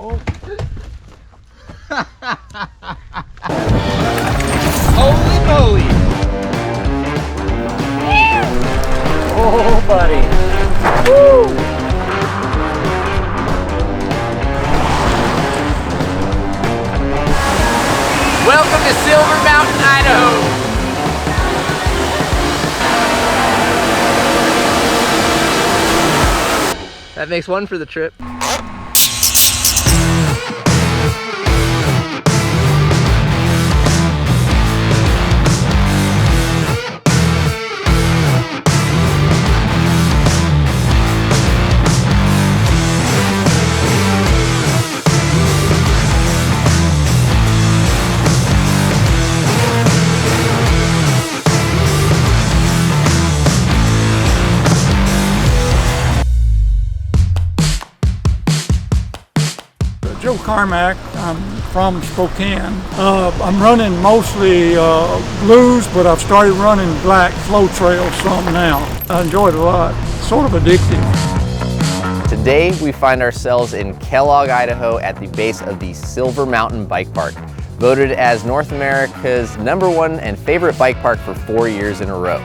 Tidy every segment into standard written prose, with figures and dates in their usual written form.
Oh. Holy moly! Oh, buddy. Woo! Welcome to Silver Mountain, Idaho. That makes one for the trip. Joe Carmack, I'm from Spokane. I'm running mostly blues, but I've started running black flow trails some now. I enjoy it a lot, sort of addictive. Today we find ourselves in Kellogg, Idaho at the base of the Silver Mountain Bike Park, voted as North America's #1 and favorite bike park for 4 years in a row.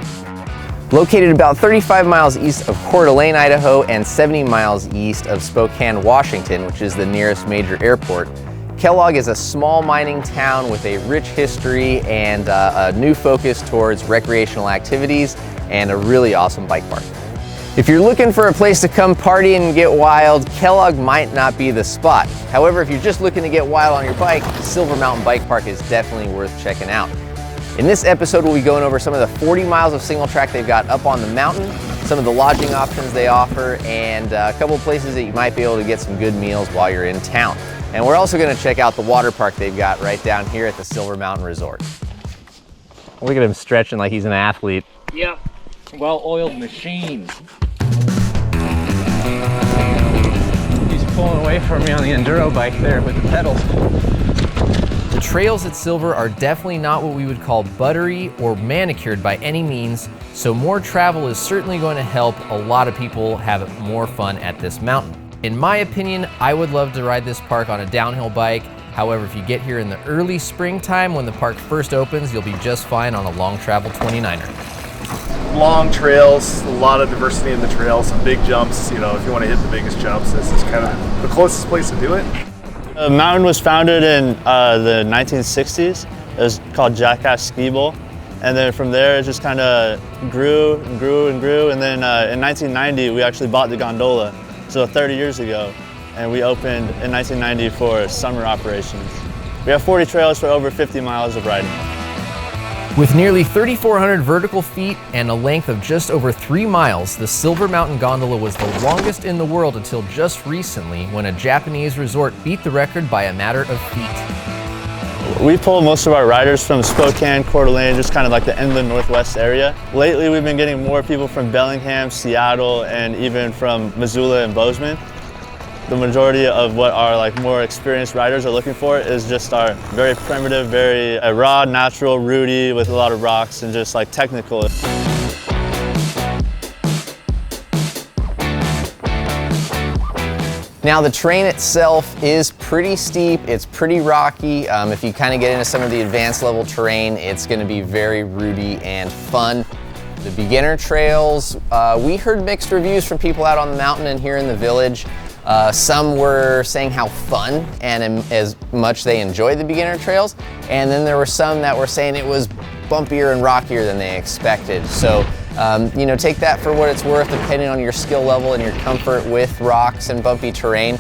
Located about 35 miles east of Coeur d'Alene, Idaho, and 70 miles east of Spokane, Washington, which is the nearest major airport, Kellogg is a small mining town with a rich history and a new focus towards recreational activities and a really awesome bike park. If you're looking for a place to come party and get wild, Kellogg might not be the spot. However, if you're just looking to get wild on your bike, Silver Mountain Bike Park is definitely worth checking out. In this episode, we'll be going over some of the 40 miles of single track they've got up on the mountain, some of the lodging options they offer, and a couple of places that you might be able to get some good meals while you're in town. And we're also gonna check out the water park they've got right down here at the Silver Mountain Resort. Look at him stretching like he's an athlete. Yep, well-oiled machine. He's pulling away from me on the enduro bike there with the pedals. The trails at Silver are definitely not what we would call buttery or manicured by any means, so more travel is certainly going to help a lot of people have more fun at this mountain. In my opinion, I would love to ride this park on a downhill bike. However, if you get here in the early springtime when the park first opens, you'll be just fine on a long travel 29er. Long trails, a lot of diversity in the trails, some big jumps. You know, if you want to hit the biggest jumps, this is kind of the closest place to do it. The mountain was founded in the 1960s. It was called Jackass Ski Bowl. And then from there, it just kind of grew and grew and grew. And then in 1990, we actually bought the gondola, so 30 years ago. And we opened in 1990 for summer operations. We have 40 trails for over 50 miles of riding. With nearly 3,400 vertical feet and a length of just over 3 miles, the Silver Mountain Gondola was the longest in the world until just recently when a Japanese resort beat the record by a matter of feet. We pull most of our riders from Spokane, Coeur d'Alene, just kind of like the inland northwest area. Lately, we've been getting more people from Bellingham, Seattle, and even from Missoula and Bozeman. The majority of what our more experienced riders are looking for is just our very primitive, very raw, natural, rooty with a lot of rocks and just technical. Now the terrain itself is pretty steep, it's pretty rocky. If you kind of get into some of the advanced level terrain, it's going to be very rooty and fun. The beginner trails, we heard mixed reviews from people out on the mountain and here in the village. Some were saying how fun and as much they enjoyed the beginner trails, and then there were some that were saying it was bumpier and rockier than they expected. So, you know, take that for what it's worth, depending on your skill level and your comfort with rocks and bumpy terrain.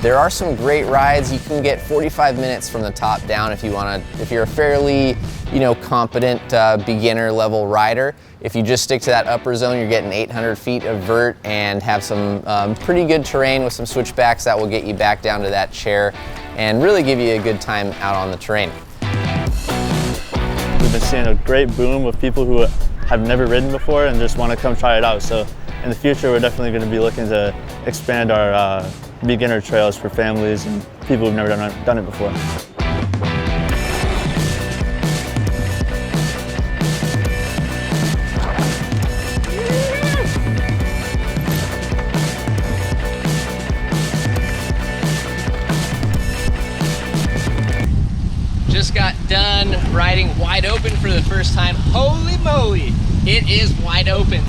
There are some great rides. You can get 45 minutes from the top down if you want to, if you're a fairly, you know, competent beginner level rider. If you just stick to that upper zone, you're getting 800 feet of vert and have some pretty good terrain with some switchbacks that will get you back down to that chair and really give you a good time out on the terrain. We've been seeing a great boom of people who have never ridden before and just want to come try it out. So in the future, we're definitely going to be looking to expand our beginner trails for families and people who've never done it before. just got done riding wide open for the first time. Holy moly, it is wide open.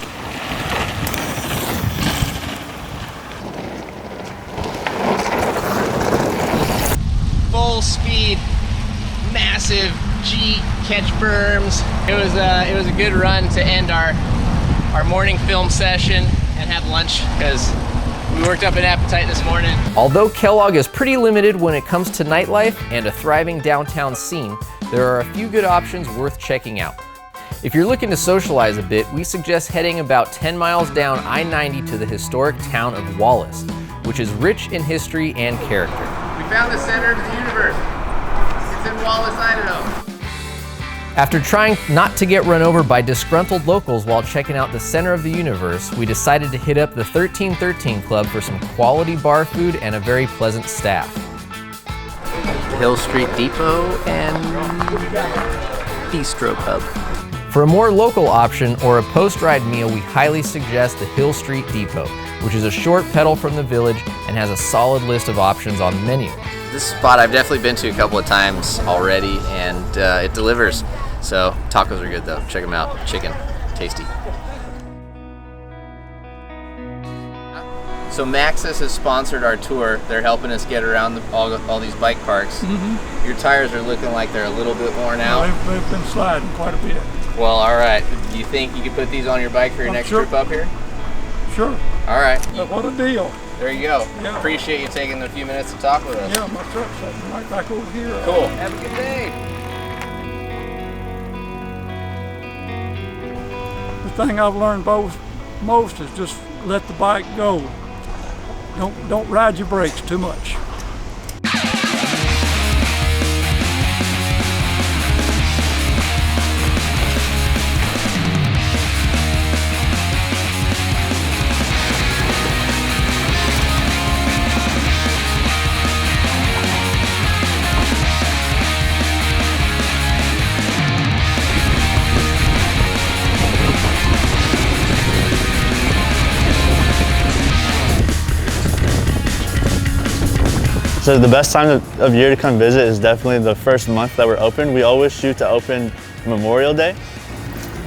Full speed, massive G catch berms. It was a good run to end our morning film session and have lunch because we worked up an appetite this morning. Although Kellogg is pretty limited when it comes to nightlife and a thriving downtown scene, there are a few good options worth checking out. If you're looking to socialize a bit, we suggest heading about 10 miles down I-90 to the historic town of Wallace, which is rich in history and character. We found the center of the universe. It's in Wallace, Idaho. After trying not to get run over by disgruntled locals while checking out the center of the universe, we decided to hit up the 1313 Club for some quality bar food and a very pleasant staff. Hill Street Depot and Bistro Pub. For a more local option or a post-ride meal, we highly suggest the Hill Street Depot, which is a short pedal from the village and has a solid list of options on the menu. This spot I've definitely been to a couple of times already, and it delivers. So tacos are good though. Check them out. Chicken, tasty. So Maxxis has sponsored our tour. They're helping us get around all these bike parks. Mm-hmm. Your tires are looking like they're a little bit worn out. Well, they've been sliding quite a bit. Well, all right. Do you think you could put these on your bike for your next trip up here? Sure. All right. What a deal. There you go. Yeah. Appreciate you taking a few minutes to talk with us. Yeah, my truck's sitting right back over here. Cool. Have a good day. The thing I've learned most is just let the bike go. Don't ride your brakes too much. So the best time of year to come visit is definitely the first month that we're open. We always shoot to open Memorial Day.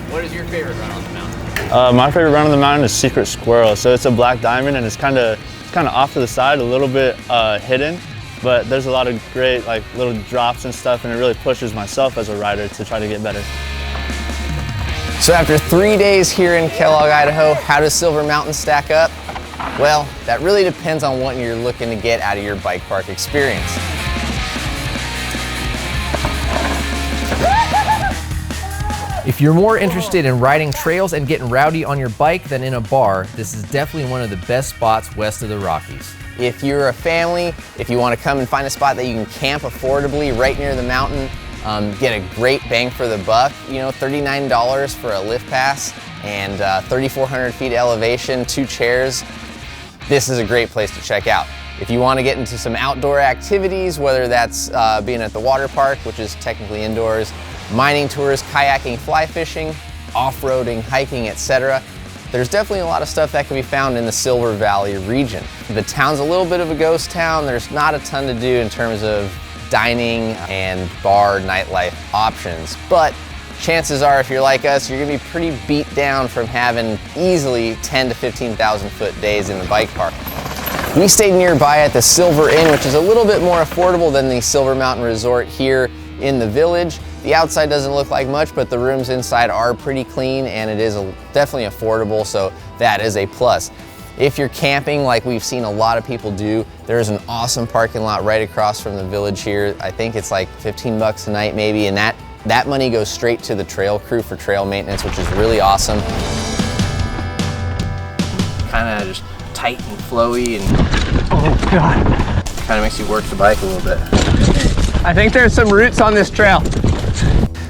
What is your favorite run on the mountain? My favorite run on the mountain is Secret Squirrel. So it's a black diamond and it's kind of off to the side, a little bit hidden, but there's a lot of great like little drops and stuff, and it really pushes myself as a rider to try to get better. So after 3 days here in Kellogg, Idaho, how does Silver Mountain stack up? Well, that really depends on what you're looking to get out of your bike park experience. If you're more interested in riding trails and getting rowdy on your bike than in a bar, this is definitely one of the best spots west of the Rockies. If you're a family, if you want to come and find a spot that you can camp affordably right near the mountain, get a great bang for the buck, you know, $39 for a lift pass and 3,400 feet elevation, 2 chairs. This is a great place to check out. If you want to get into some outdoor activities, whether that's being at the water park, which is technically indoors, mining tours, kayaking, fly fishing, off-roading, hiking, etc., there's definitely a lot of stuff that can be found in the Silver Valley region. The town's a little bit of a ghost town. There's not a ton to do in terms of dining and bar nightlife options, but chances are, if you're like us, you're gonna be pretty beat down from having easily 10 to 15,000 foot days in the bike park. We stayed nearby at the Silver Inn, which is a little bit more affordable than the Silver Mountain Resort here in the village. The outside doesn't look like much, but the rooms inside are pretty clean, and it is definitely affordable, so that is a plus. If you're camping, like we've seen a lot of people do, there's an awesome parking lot right across from the village here. I think it's like 15 bucks a night maybe, and that money goes straight to the trail crew for trail maintenance, which is really awesome. Kind of just tight and flowy, and Oh God. kind of makes you work the bike a little bit. I think there's some roots on this trail.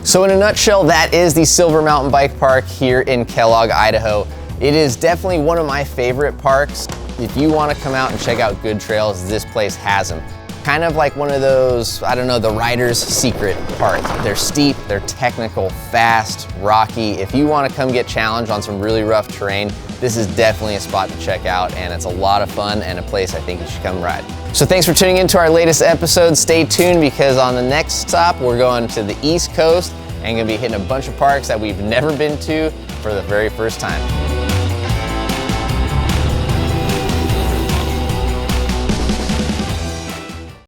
So in a nutshell, that is the Silver Mountain Bike Park here in Kellogg, Idaho. It is definitely one of my favorite parks. If you want to come out and check out good trails, this place has them. Kind of like one of those, I don't know, the rider's secret park. They're steep, they're technical, fast, rocky. If you want to come get challenged on some really rough terrain, this is definitely a spot to check out, and it's a lot of fun and a place I think you should come ride. So thanks for tuning in to our latest episode. Stay tuned, because on the next stop, we're going to the East Coast and gonna be hitting a bunch of parks that we've never been to for the very first time.